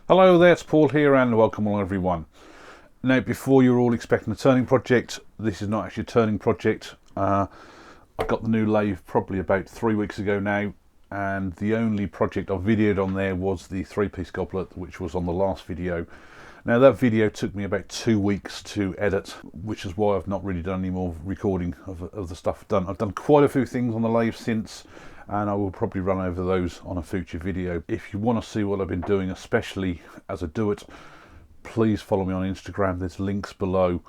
Hello there, it's Paul here and welcome along everyone. Now, before you're all expecting a turning project, this is not actually a turning project. I got the new lathe probably about 3 weeks ago now, and the only project I videoed on there was the 3-piece goblet, which was on the last video. Now that video took me about 2 weeks to edit, which is why I've not really done any more recording of the stuff I've done. I've done quite a few things on the lathe since, and I will probably run over those on a future video. If you want to see what I've been doing, especially as I do it, please follow me on Instagram. There's links below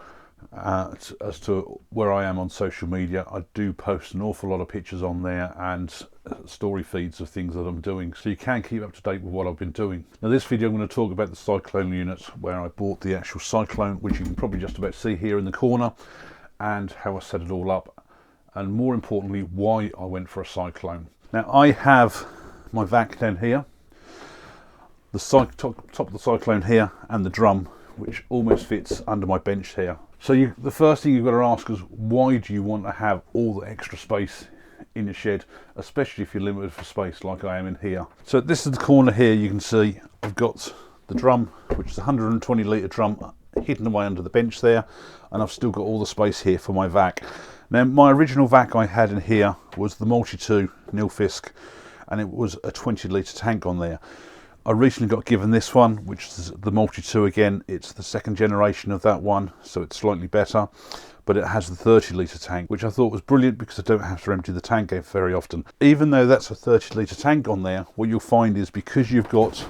as to where I am on social media. I do post an awful lot of pictures on there and story feeds of things that I'm doing, so you can keep up to date with what I've been doing. Now this video I'm going to talk about the Cyclone unit, where I bought the actual Cyclone, which you can probably just about see here in the corner, and how I set it all up, and more importantly why I went for a Cyclone. Now I have my vac down here, the top of the Cyclone here, and the drum, which almost fits under my bench here. So the first thing you've got to ask is, why do you want to have all the extra space in your shed, especially if you're limited for space like I am in here? So this is the corner here. You can see I've got the drum, which is a 120 litre drum, hidden away under the bench there, and I've still got all the space here for my vac. Now my original vac I had in here was the Multi-2 Nilfisk, and it was a 20 litre tank on there. I recently got given this one, which is the Multi-2 again. It's the second generation of that one, so it's slightly better, but it has the 30 litre tank, which I thought was brilliant because I don't have to empty the tank out very often. Even though that's a 30 litre tank on there, what you'll find is, because you've got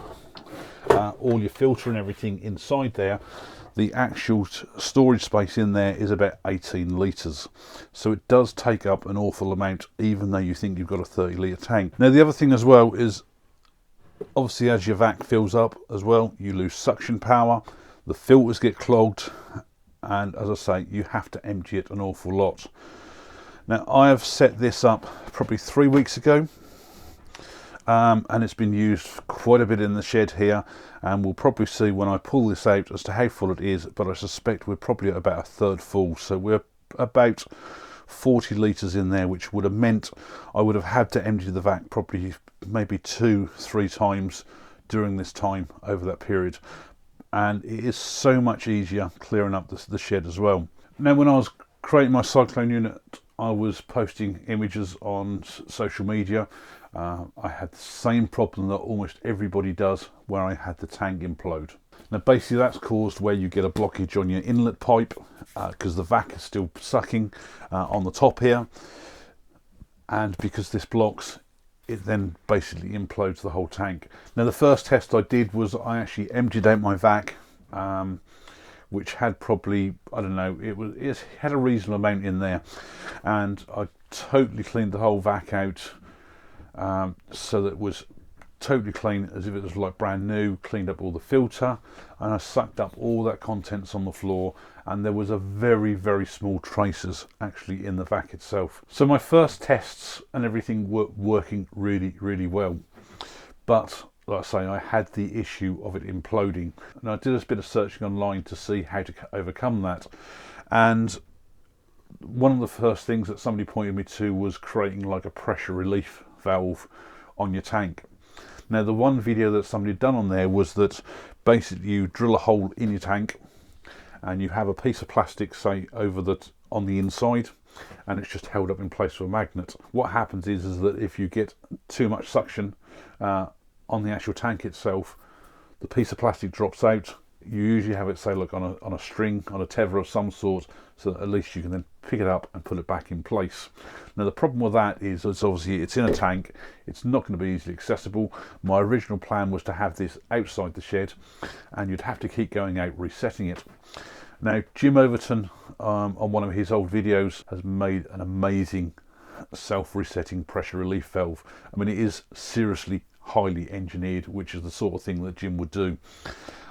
all your filter and everything inside there, the actual storage space in there is about 18 litres. So it does take up an awful amount, even though you think you've got a 30 litre tank. Now the other thing as well is, obviously as your vac fills up as well, you lose suction power, the filters get clogged, and as I say, you have to empty it an awful lot. Now I have set this up probably 3 weeks ago, and it's been used quite a bit in the shed here, and we'll probably see when I pull this out as to how full it is, but I suspect we're probably at about a third full, so we're about 40 litres in there, which would have meant I would have had to empty the vac probably maybe 2-3 times during this time over that period, and it is so much easier clearing up the shed as well. Now when I was creating my Cyclone unit, I was posting images on social media. I had the same problem that almost everybody does, where I had the tank implode. Now basically that's caused where you get a blockage on your inlet pipe, because the vac is still sucking on the top here, and because this blocks, it then basically implodes the whole tank. Now the first test I did was I actually emptied out my vac, which had probably, I don't know, it had a reasonable amount in there, and I totally cleaned the whole vac out, so that it was totally clean, as if it was like brand new. Cleaned up all the filter, and I sucked up all that contents on the floor, and there was a very, very small traces actually in the vac itself. So my first tests and everything were working really, really well, but like I say, I had the issue of it imploding, and I did a bit of searching online to see how to overcome that, and one of the first things that somebody pointed me to was creating like a pressure relief valve on your tank. Now the one video that somebody had done on there was that basically you drill a hole in your tank, and you have a piece of plastic, say, on the inside, and it's just held up in place with a magnet. What happens is that if you get too much suction on the actual tank itself, the piece of plastic drops out. You usually have it, say, look, on a string, on a tether of some sort, so that at least you can then pick it up and put it back in place. Now the problem with that is, it's obviously it's in a tank, it's not going to be easily accessible. My original plan was to have this outside the shed, and you'd have to keep going out resetting it. Now Jim Overton, on one of his old videos, has made an amazing self-resetting pressure relief valve. I mean, it is seriously highly engineered, which is the sort of thing that Jim would do.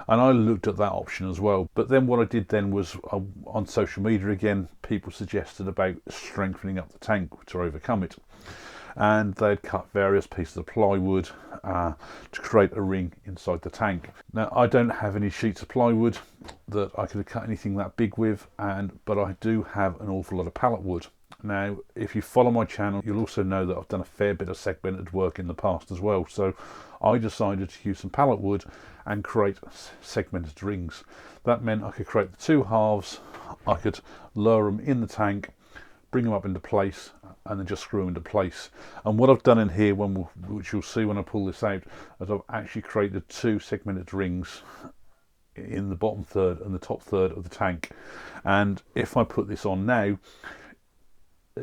And I looked at that option as well. But then what I did then was, on social media again, people suggested about strengthening up the tank to overcome it. And they'd cut various pieces of plywood to create a ring inside the tank. Now I don't have any sheets of plywood that I could have cut anything that big with, but I do have an awful lot of pallet wood. Now, if you follow my channel, you'll also know that I've done a fair bit of segmented work in the past as well. So I decided to use some pallet wood and create segmented rings. That meant I could create the two halves, I could lower them in the tank, bring them up into place, and then just screw them into place. And what I've done in here, which you'll see when I pull this out, is I've actually created two segmented rings in the bottom third and the top third of the tank. And if I put this on now,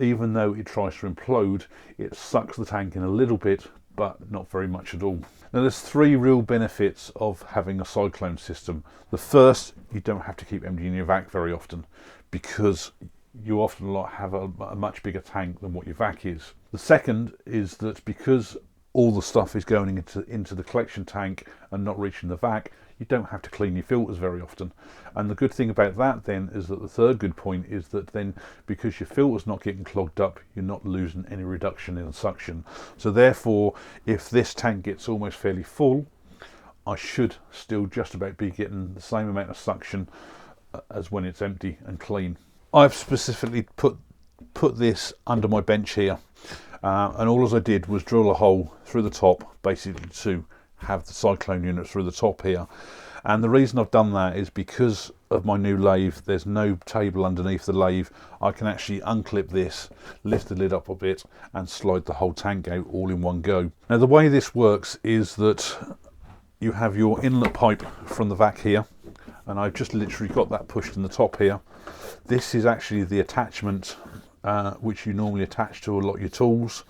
even though it tries to implode, it sucks the tank in a little bit, but not very much at all. Now there's three real benefits of having a Cyclone system. The first, you don't have to keep emptying your vac very often, because you often have a much bigger tank than what your vac is. The second is that because all the stuff is going into the collection tank and not reaching the vac, you don't have to clean your filters very often. And the good thing about that then is that the third good point is that then, because your filter's not getting clogged up, you're not losing any reduction in suction. So therefore, if this tank gets almost fairly full, I should still just about be getting the same amount of suction as when it's empty and clean. I've specifically put this under my bench here, and all I did was drill a hole through the top, basically to have the Cyclone unit through the top here. And the reason I've done that is because of my new lathe. There's no table underneath the lathe. I can actually unclip this, lift the lid up a bit, and slide the whole tank out all in one go. Now the way this works is that you have your inlet pipe from the vac here, and I've just literally got that pushed in the top here. This is actually the attachment which you normally attach to a lot of your tools.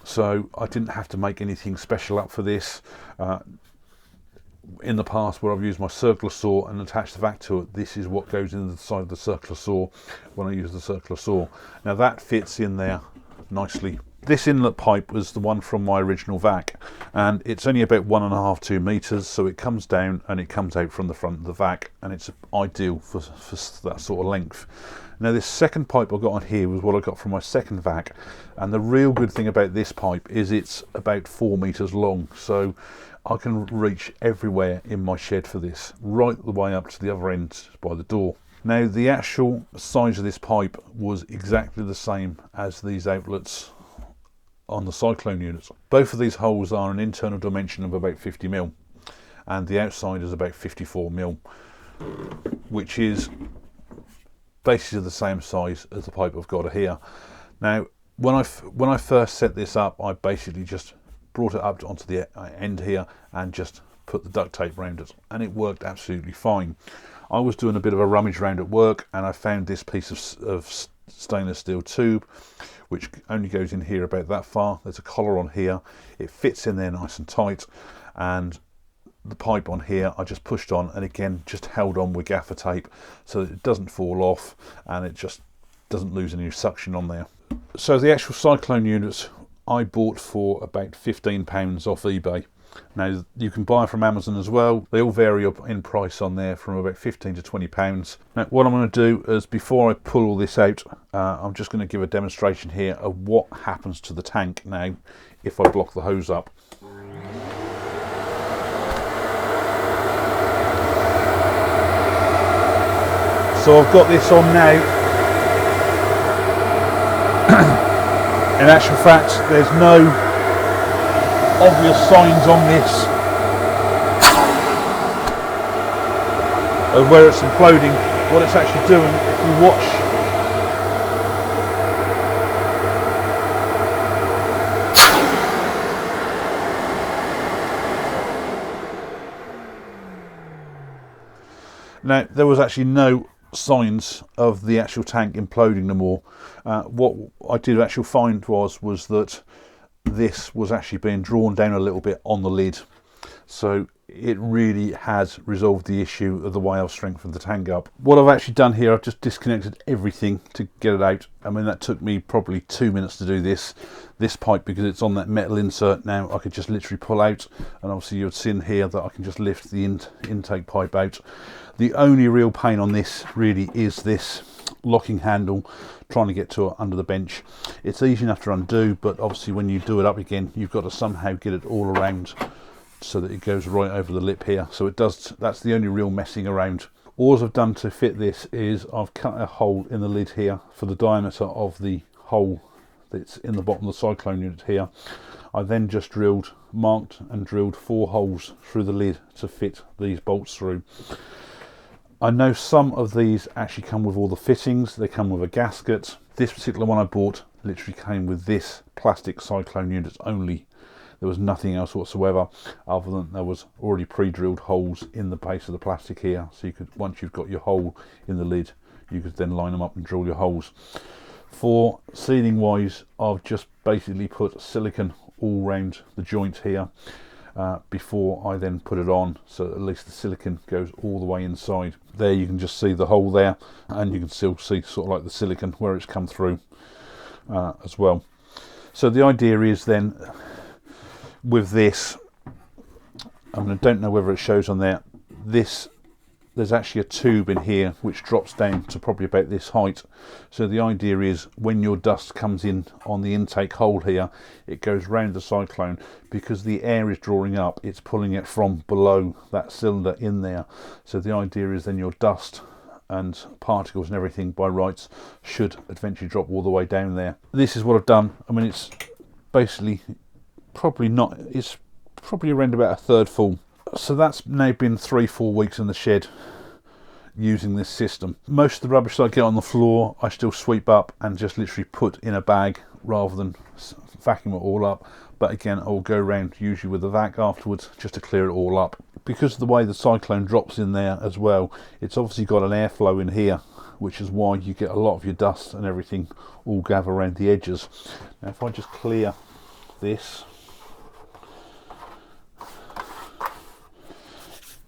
So I didn't have to make anything special up for this. In the past, where I've used my circular saw and attached the vac to it, this is what goes into the side of the circular saw when I use the circular saw. Now that fits in there nicely. This inlet pipe was the one from my original vac, and it's only about 1.5 to 2 meters, so it comes down and it comes out from the front of the vac, and it's ideal for that sort of length. Now this second pipe I got on here was what I got from my second vac, and the real good thing about this pipe is it's about 4 meters long, so I can reach everywhere in my shed for this, right the way up to the other end by the door. Now the actual size of this pipe was exactly the same as these outlets on the Cyclone units. Both of these holes are an internal dimension of about 50 mil, and the outside is about 54 mil, which is basically the same size as the pipe I've got here. Now when I first set this up, I basically just brought it up onto the end here and just put the duct tape around it, and it worked absolutely fine. I was doing a bit of a rummage around at work, and I found this piece of stainless steel tube which only goes in here about that far. There's a collar on here, it fits in there nice and tight, and the pipe on here I just pushed on, and again just held on with gaffer tape so that it doesn't fall off and it just doesn't lose any suction on there. So the actual Cyclone units I bought for about £15 off eBay. Now you can buy from Amazon as well. They all vary up in price on there from about £15 to £20. Now what I'm going to do is, before I pull all this out, I'm just going to give a demonstration here of what happens to the tank now if I block the hose up. So I've got this on now. In actual fact, there's no obvious signs on this of where it's imploding. What it's actually doing, if you watch, now there was actually no signs of the actual tank imploding no more. What I did actually find was that this was actually being drawn down a little bit on the lid, so it really has resolved the issue of the way I've strengthened the tank up. What I've actually done here, I've just disconnected everything to get it out. I mean, that took me probably 2 minutes to do this pipe, because it's on that metal insert. Now I could just literally pull out, and obviously you'll see in here that I can just lift the intake pipe out. The only real pain on this really is this locking handle, trying to get to it under the bench. It's easy enough to undo, but obviously when you do it up again, you've got to somehow get it all around so that it goes right over the lip here. So it does, that's the only real messing around. All I've done to fit this is I've cut a hole in the lid here for the diameter of the hole that's in the bottom of the Cyclone unit here. I then just marked and drilled 4 holes through the lid to fit these bolts through. I know some of these actually come with all the fittings, they come with a gasket. This particular one I bought literally came with this plastic Cyclone unit only. There was nothing else whatsoever, other than there was already pre-drilled holes in the base of the plastic here, so you could, once you've got your hole in the lid, you could then line them up and drill your holes. For sealing wise, I've just basically put silicone all round the joint here before I then put it on, so at least the silicone goes all the way inside. There you can just see the hole there, and you can still see sort of like the silicone where it's come through as well. So the idea is then with this, I don't know whether it shows on there, there's actually a tube in here which drops down to probably about this height. So the idea is when your dust comes in on the intake hole here, it goes round the Cyclone, because the air is drawing up, it's pulling it from below that cylinder in there. So the idea is then your dust and particles and everything by rights should eventually drop all the way down there. This is what I've done. I mean, it's basically it's probably around about a third full. So that's now been 3-4 weeks in the shed using this system. Most of the rubbish that I get on the floor I still sweep up and just literally put in a bag rather than vacuum it all up. But again, I'll go around usually with a vac afterwards just to clear it all up. Because of the way the Cyclone drops in there as well, it's obviously got an airflow in here, which is why you get a lot of your dust and everything all gather around the edges. Now if I just clear this,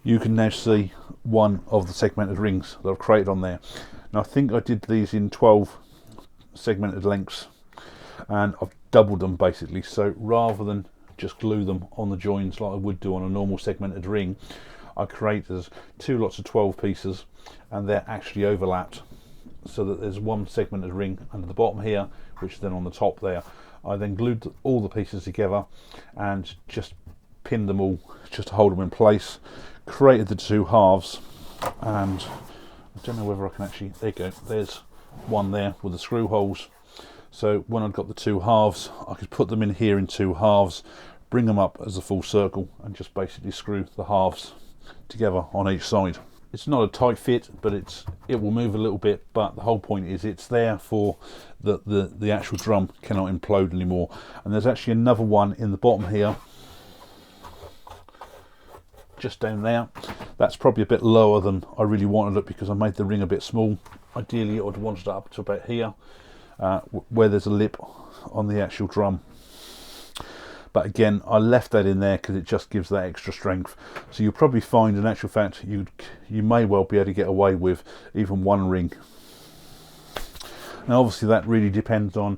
you can now see one of the segmented rings that I've created on there. Now I think I did these in 12 segmented lengths, and I've doubled them basically, so rather than just glue them on the joins like I would do on a normal segmented ring, I created 2 lots of 12 pieces, and they're actually overlapped, so that there's one segmented ring under the bottom here, which is then on the top there. I then glued all the pieces together and just pinned them all just to hold them in place, created the 2 halves, and I don't know whether I can actually, there you go, there's one there with the screw holes. So when I've got the 2 halves, I could put them in here in 2 halves, bring them up as a full circle, and just basically screw the halves together on each side. It's not a tight fit, but it will move a little bit, but the whole point is it's there for the actual drum cannot implode anymore. And there's actually another one in the bottom here, just down there. That's probably a bit lower than I really wanted it, because I made the ring a bit small. Ideally I would have wanted it up to about here, where there's a lip on the actual drum. But again, I left that in there because it just gives that extra strength. So you'll probably find, in actual fact, you may well be able to get away with even 1 ring. Now obviously that really depends on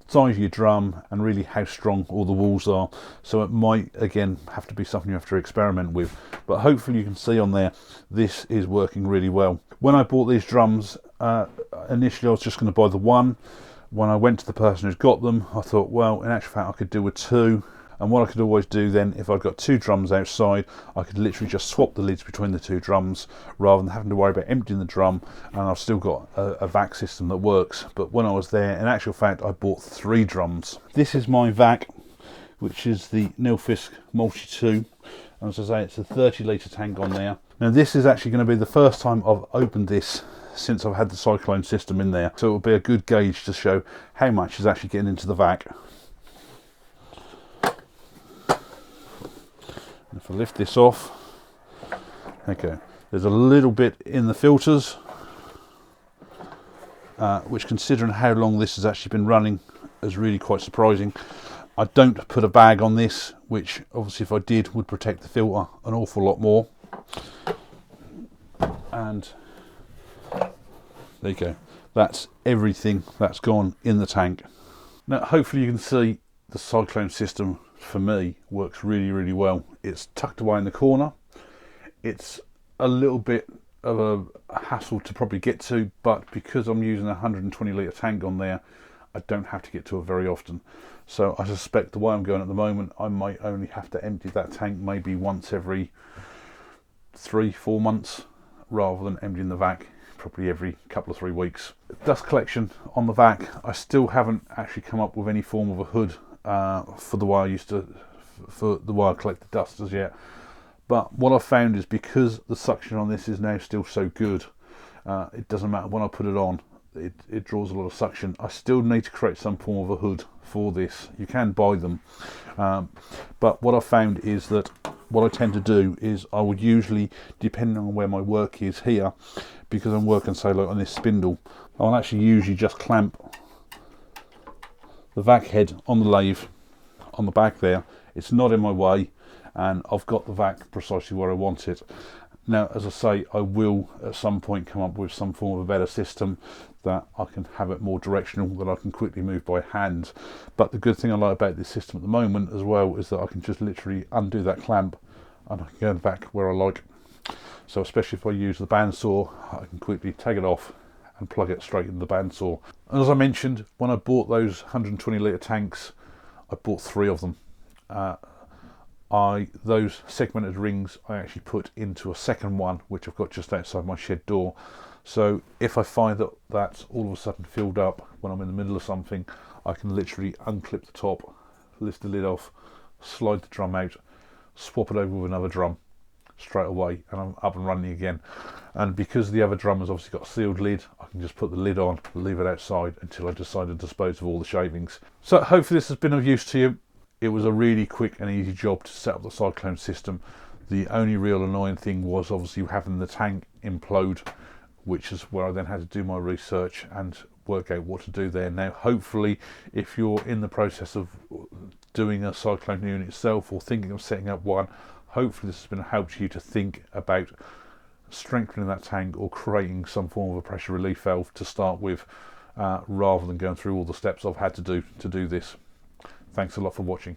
the size of your drum and really how strong all the walls are. So it might again have to be something you have to experiment with. But hopefully you can see on there, this is working really well. When I bought these drums, initially I was just going to buy the one. When I went to the person who's got them, I thought, well, in actual fact I could do with 2. And what I could always do then, if I've got 2 drums outside, I could literally just swap the lids between the 2 drums rather than having to worry about emptying the drum, and I've still got a vac system that works. But when I was there, in actual fact, I bought 3 drums. This is my vac, which is the Nilfisk Multi 2. And as I say, it's a 30 litre tank on there. Now this is actually going to be the first time I've opened this since I've had the Cyclone system in there, so it will be a good gauge to show how much is actually getting into the vac. If I lift this off, okay, there's a little bit in the filters, which, considering how long this has actually been running, is really quite surprising. I don't put a bag on this, which obviously if I did would protect the filter an awful lot more. And there you go, that's everything that's gone in the tank. Now hopefully you can see the Cyclone system for me works really well. It's tucked away in the corner. It's a little bit of a hassle to probably get to, but because I'm using a 120 litre tank on there, I don't have to get to it very often. So I suspect the way I'm going at the moment, I might only have to empty that tank maybe once every 3-4 months, rather than emptying the vac probably every couple of 3 weeks. Dust collection on the vac, I still haven't actually come up with any form of a hood for the way I used to, for the way I collect the dust as yet. But what I've found is, because the suction on this is now still so good, it doesn't matter when I put it on, it draws a lot of suction. I still need to create some form of a hood for this. You can buy them, but what I've found is that what I tend to do is I would usually, depending on where my work is here, because I'm working, say, like on this spindle, I'll actually usually just clamp the vac head on the lathe on the back there. It's not in my way, and I've got the vac precisely where I want it. Now, as I say, I will at some point come up with some form of a better system that I can have it more directional, that I can quickly move by hand. But the good thing I like about this system at the moment as well is that I can just literally undo that clamp and I can go back where I like. So especially if I use the bandsaw, I can quickly take it off and plug it straight in the bandsaw. And as I mentioned, when I bought those 120 litre tanks, I bought 3 of them. Those segmented rings I actually put into a second one, which I've got just outside my shed door. So if I find that that's all of a sudden filled up when I'm in the middle of something, I can literally unclip the top, lift the lid off, slide the drum out, swap it over with another drum straight away, and I'm up and running again. And because the other drum has obviously got a sealed lid, I can just put the lid on, leave it outside until I decide to dispose of all the shavings. So hopefully this has been of use to you. It was a really quick and easy job to set up the Cyclone system. The only real annoying thing was obviously having the tank implode, which is where I then had to do my research and work out what to do there. Now, hopefully, if you're in the process of doing a Cyclone unit itself or thinking of setting up one, hopefully this has been a help to you to think about strengthening that tank or creating some form of a pressure relief valve to start with, rather than going through all the steps I've had to do this. Thanks a lot for watching.